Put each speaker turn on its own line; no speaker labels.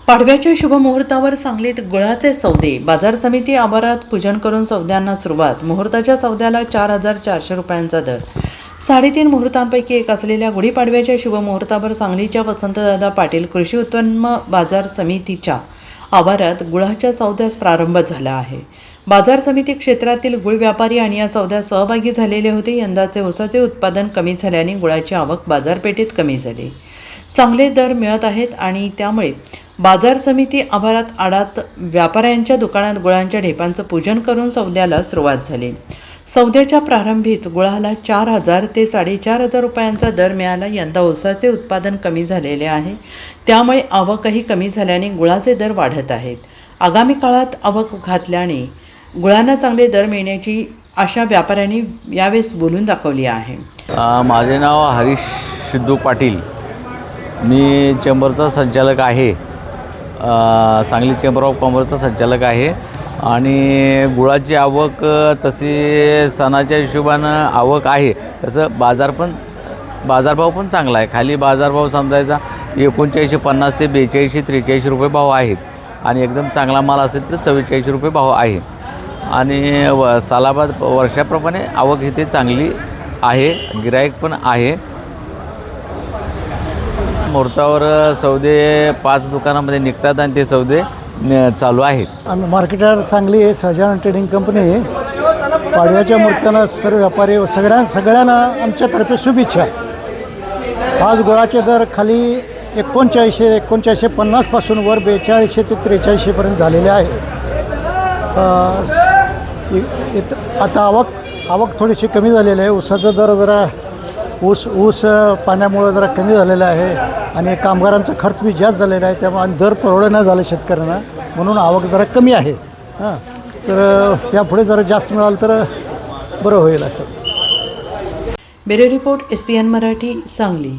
पाडव्याच्या शुभमुहूर्तावर सांगलीत गुळाचे सौदे. बाजार समिती आवारात पूजन करून सौद्यांना सुरुवात. मुहूर्ताच्या सौद्याला 4,400 रुपयांचा दर. 3.5 मुहूर्तांपैकी एक असलेल्या गुढीपाडव्याच्या शुभमुहूर्तावर सांगलीच्या वसंतदादा पाटील कृषी उत्पन्न बाजार समितीच्या आवारात गुळाच्या सौद्यास प्रारंभ झाला आहे. बाजार समिती क्षेत्रातील गुळ व्यापारी आणि या सौद्यात सहभागी झालेले होते. यंदाचे ऊसाचे उत्पादन कमी झाल्याने गुळाची आवक बाजारपेठेत कमी झाली. चांगले दर मिळत आहेत आणि त्यामुळे बाजार समिती आवारात आडात व्यापाऱ्यांच्या दुकानात गुळांच्या ढेपांचं पूजन करून सौद्याला सुरुवात झाली. सौद्याच्या प्रारंभीच गुळाला 4,000 ते 4,500 रुपयांचा दर मिळाला. यंदा ऊसाचे उत्पादन कमी झालेले आहे, त्यामुळे आवकही कमी झाल्याने गुळाचे दर वाढत आहेत. आगामी काळात आवक घातल्याने गुळांना चांगले दर मिळण्याची आशा व्यापाऱ्यांनी यावेळेस बोलून दाखवली आहे.
माझे नाव हरीश सिद्धू पाटील. मी चेंबरचा संचालक आहे. सांगली चेंबर ऑफ कॉमर्सचा संचालक आहे आणि गुळाची आवक तशी सणाच्या हिशोबानं आवक आहे. तसं बाजारभाव पण चांगला आहे. खाली बाजारभाव समजायचा 4950 ते 4200 4300 रुपये भाव आहेत आणि एकदम चांगला माल असेल तर 4400 रुपये भाव आहे. आणि सालाबाद वर्षाप्रमाणे आवक इथे चांगली आहे, गिराईक पण आहे. मुहूर्तावर सौदे 5 दुकानामध्ये निघतात आणि ते सौदे चालू आहेत.
आम्ही मार्केटर सांगली आहे, सहजानंद ट्रेडिंग कंपनी आहे. पाडव्याच्या मुहूर्ताला सर्व व्यापारी सगळ्यांना आमच्यातर्फे शुभेच्छा. आज गुळाचे दर खाली 4950 पासून वर 4200 ते 4300 झालेले आहे. आता आवक थोडीशी कमी झालेली आहे. ऊसाचा दर जरा ऊस पाण्यामुळे जरा कमी झालेला आहे आणि कामगारांचा खर्च बी जास्त झालेला आहे. त्यामुळे दर परवडं नाही झालं शेतकऱ्यांना, म्हणून आवक जरा कमी आहे. तर यापुढे जरा जास्त मिळालं तर बरं होईल असं.
Bureau report SPN Marathi, Sangli.